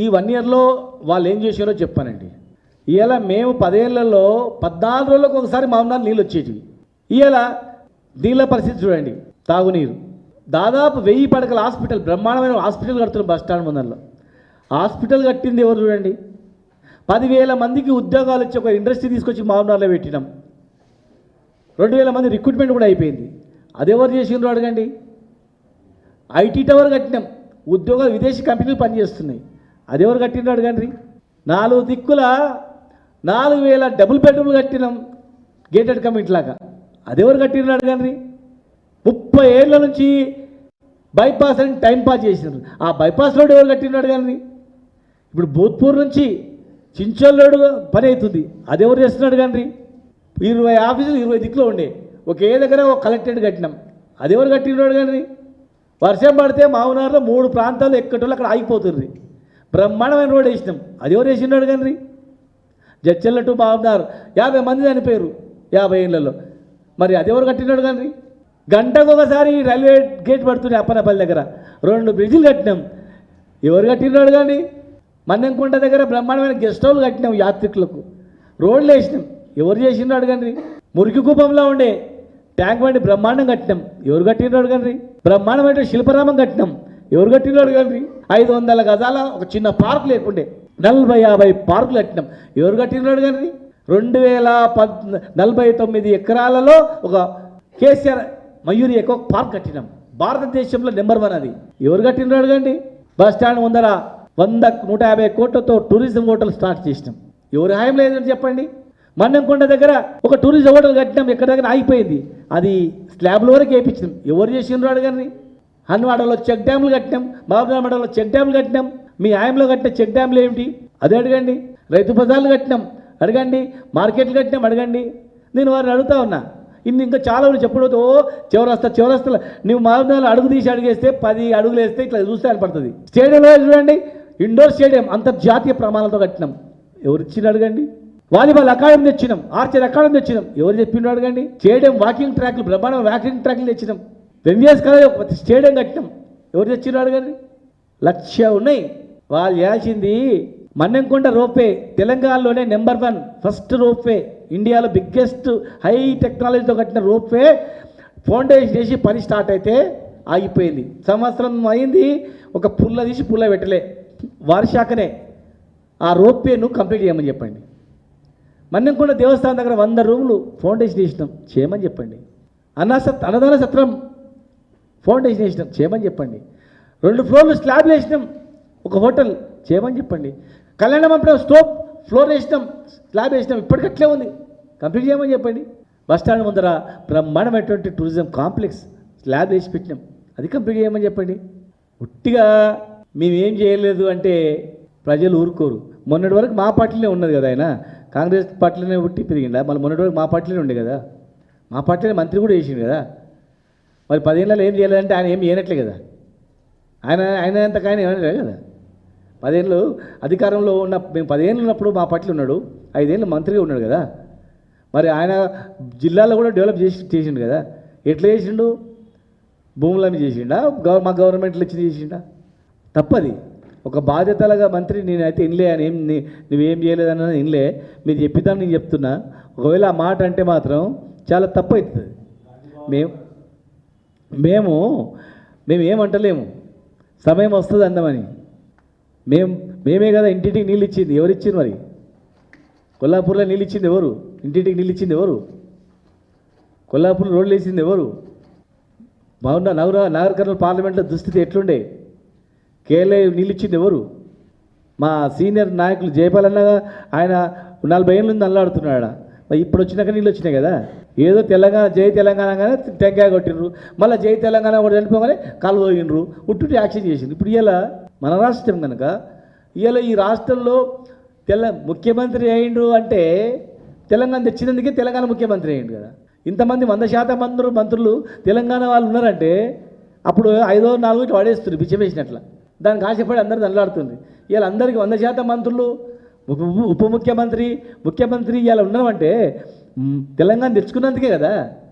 ఈ 1 ఇయర్లో వాళ్ళు ఏం చేశారో చెప్పానండి. ఇవాళ మేము 10 ఏళ్లలో 14 రోజులకు ఒకసారి మామూలు నీళ్ళు వచ్చేటివి. ఇవాళ నీళ్ళ పరిస్థితి చూడండి. తాగునీరు దాదాపు 1000 పడకల హాస్పిటల్, బ్రహ్మాండమైన హాస్పిటల్ కడుతున్నాం బస్ స్టాండ్ ముందరలో. హాస్పిటల్ కట్టింది ఎవరు చూడండి. 10,000 మందికి ఉద్యోగాలు ఇచ్చి ఒక ఇండస్ట్రీ తీసుకొచ్చి మామూలులో పెట్టినాం. 2,000 మంది రిక్రూట్మెంట్ కూడా అయిపోయింది. అది ఎవరు చేసిండ్రో అడగండి. ఐటీ టవర్ కట్టినాం, ఉద్యోగాలు విదేశీ కంపెనీలు పనిచేస్తున్నాయి. అది ఎవరు కట్టిండ్రో అడగండి. 4 దిక్కుల 4,000 డబుల్ బెడ్రూమ్లు కట్టినాం గేటెడ్ కమ్యూనిటీ లాగా. అది ఎవరు కట్టిండ్రో అడగండి. 30 ఏళ్ళ నుంచి బైపాస్ అని టైం పాస్ చేసినారు. ఆ బైపాస్ రోడ్ ఎవరు కట్టిండ్రో అడగండి. ఇప్పుడు భూత్పూర్ నుంచి చించోల్ రోడ్ పని అవుతుంది. అది ఎవరు చేస్తున్నాడు కానీ 20 ఆఫీసులు 20 దిక్కులో ఉండే ఒకే దగ్గర ఒక కలెక్టరేట్ కట్టినాం. అది ఎవరు కట్టినాడు కానీ వర్షం పడితే మామూనారులో 3 ప్రాంతాలు ఎక్కటోళ్ళు అక్కడ ఆగిపోతుంది. బ్రహ్మాండమైన రోడ్ వేసినాం. అది ఎవరు వేసినాడు కానీ జడ్చెల్ల టు మామూనారు 50 మంది చనిపోయారు 50 ఏళ్లలో. మరి అది ఎవరు కట్టినాడు కానీ గంటకు ఒకసారి రైల్వే గేట్ పడుతుంది అప్పనపల్లి దగ్గర 2 బ్రిడ్జిలు కట్టినాం. ఎవరు కట్టినాడు కానీ మన్నెంకుంట దగ్గర బ్రహ్మాండమైన గెస్ట్ హౌస్ కట్టినాం యాత్రికులకు. రోడ్లు వేసినాం. ఎవరు చేసినాడు కానీ మురికి కూపంలో ఉండే ట్యాంక్ బండి బ్రహ్మాండం కట్టినాం. ఎవరు కట్టినాడు కానీ బ్రహ్మాండమైన శిల్పరామం కట్టినాం. ఎవరు కట్టినాడు కానీ 500 గజాల ఒక చిన్న పార్క్ లేకుండే 40-50 పార్కులు కట్టినాం. ఎవరు కట్టినాడు కానీ 2049 ఎకరాలలో ఒక కేసీఆర్ మయూరి ఎక్కువ పార్క్ కట్టినాం. భారతదేశంలో నెంబర్ 1 అది. ఎవరు కట్టినాడు కానీ బస్ స్టాండ్ ముందర 100-150 కోట్లతో టూరిజం హోటల్ స్టార్ట్ చేసినాం. ఎవరు హాయం లేదని చెప్పండి. మన్నెంకొండ దగ్గర ఒక టూరిజం హోటల్ కట్టినాం. ఎక్కడ దగ్గర ఆగిపోయింది. అది స్లాబ్ల వరకు వేయించినాం. ఎవరు చేసినాడు కానీ హన్వాడలో చెక్ డ్యాములు కట్టినాం. బాబునామడలో చెక్ డ్యాములు కట్టినాం. మీ హాయంలో కట్టిన చెక్ డ్యాములు ఏమిటి అదే అడగండి. రైతు బజార్లు కట్టినాం అడగండి. మార్కెట్లు కట్టినాం అడగండి. నేను వారిని అడుగుతా ఉన్నా. ఇంకా చాలా చెప్పడంతో చివరస్తలు నువ్వు మారుదాలు అడుగు తీసి అడిగేస్తే 10 అడుగులు వేస్తే ఇట్లా చూస్తే పడుతుంది. స్టేడియంలో చూడండి, ఇండోర్ స్టేడియం అంతర్జాతీయ ప్రమాణాలతో కట్టినాం. ఎవరు ఇచ్చిన అడగండి. వాలీబాల్ అకాడమీ తెచ్చినాం. ఆర్చర్ అకాడమీ తెచ్చినాం. ఎవరు చెప్పిండు అడగండి. స్టేడియం వాకింగ్ ట్రాక్లు బ్రహ్మాండం వాకింగ్ ట్రాక్లు తెచ్చినాం. ఎంవిఎస్ కాలేజ్ ఒక స్టేడియం కట్టినాం. ఎవరు తెచ్చినాడు అడగండి. 1,00,000 ఉన్నాయి. వాళ్ళు చేయాల్సింది మన్నెంకొండ రోప్వే తెలంగాణలోనే నెంబర్ 1 ఫస్ట్ రోప్వే, ఇండియాలో బిగ్గెస్ట్ హై టెక్నాలజీతో కట్టిన రోప్వే ఫౌండేషన్ వేసి పని స్టార్ట్ అయితే ఆగిపోయింది. సంవత్సరం అయింది. ఒక పుల్ల తీసి పుల్ల పెట్టలే. వారి శాఖనే ఆ రోప్వేను కంప్లీట్ చేయమని చెప్పండి. మన్నెంకొండ దేవస్థానం దగ్గర 100 రూములు ఫౌండేషన్ వేసినాం చేయమని చెప్పండి. అన్నదాన సత్రం ఫౌండేషన్ వేసినాం చేయమని చెప్పండి. 2 ఫ్లోర్లు స్లాబ్లు వేసినాం. ఒక హోటల్ చేయమని చెప్పండి. కళ్యాణ మండపం స్టోప్ ఫ్లోర్ వేసినాం, స్లాబ్ వేసినాం. ఇప్పటికట్లే ఉంది. కంప్లీట్ చేయమని చెప్పండి. బస్ స్టాండ్ ముందర బ్రహ్మాండమైనటువంటి టూరిజం కాంప్లెక్స్ స్లాబ్ వేసి పెట్టినాం. అది కంప్లీట్ చేయమని చెప్పండి. ఉట్టిగా మేమేం చేయలేదు అంటే ప్రజలు ఊరుకోరు. మొన్నటి వరకు మా పార్టీలోనే ఉన్నది కదా ఆయన. కాంగ్రెస్ పార్టీలోనే ఉట్టి పెరిగిందా? మళ్ళీ మొన్నటి వరకు మా పార్టీలోనే ఉండే కదా. మా పార్టీలో మంత్రి కూడా వేసిండు కదా. మరి 10 ఏళ్ళలో ఏం చేయలేదంటే ఆయన ఏం చేయనట్లే కదా. ఆయన అంతకు ఆయన ఏమనలే కదా. 10 ఏళ్ళు అధికారంలో ఉన్న మేము 10 ఏళ్ళు ఉన్నప్పుడు మా పార్టీలో ఉన్నాడు. 5 ఏళ్ళు మంత్రిగా ఉన్నాడు కదా. మరి ఆయన జిల్లాలో కూడా డెవలప్ చేసిండు కదా. ఎట్లా చేసిండు? భూములని చేసిండా? మా గవర్నమెంట్లో ఇచ్చి చేసిండా? తప్పది. ఒక బాధ్యతలుగా మంత్రి నేనైతే ఇన్లే అని నువ్వేం చేయలేదన్నది ఇన్లే. మీరు చెప్పిద్దాం నేను చెప్తున్నా. ఒకవేళ ఆ మాట అంటే మాత్రం చాలా తప్పు అవుతుంది. మేము ఏమంటలేము. సమయం వస్తుంది అందమని. మేమే కదా ఇంటింటికి నీళ్ళు ఇచ్చింది. ఎవరు ఇచ్చింది? మరి కొల్లాపూర్లో నీళ్ళు ఇచ్చింది ఎవరు? ఇంటింటికి నీళ్ళు ఇచ్చింది ఎవరు? కొల్లాపూర్లో రోడ్లు వేసింది ఎవరు? నగర కర్నూలు పార్లమెంట్లో దుస్థితి ఎట్లుండే? కేరళ నీళ్ళు ఇచ్చింది ఎవరు? మా సీనియర్ నాయకులు జయపాలన్నగా ఆయన 40 ఏళ్ళ నుంచి అల్లాడుతున్నాడు. మరి ఇప్పుడు వచ్చినాక నీళ్ళు వచ్చినాయి కదా. ఏదో తెలంగాణ జై తెలంగాణగానే టెంకాయ కొట్టిండ్రు. మళ్ళీ జై తెలంగాణ కూడా చనిపోగానే కాలు పోయినరు. ఉట్టుటి యాక్షన్ చేసింది. ఇప్పుడు ఇలా మన రాష్ట్రం కనుక ఇవాళ ఈ రాష్ట్రంలో ముఖ్యమంత్రి అయ్యిండు అంటే తెలంగాణ తెచ్చినందుకే తెలంగాణ ముఖ్యమంత్రి అయ్యిండు కదా. ఇంతమంది 100% మంత్రులు తెలంగాణ వాళ్ళు ఉన్నారంటే అప్పుడు 5వ 4 వాడేస్తున్నారు బిచ్చమేసినట్ల. దానికి ఆశపడి అందరూ దల్లాడుతుంది. ఇవాళ అందరికీ 100% మంత్రులు ఉప ముఖ్యమంత్రి ముఖ్యమంత్రి ఇవాళ ఉన్నామంటే తెలంగాణ తెచ్చుకున్నందుకే కదా.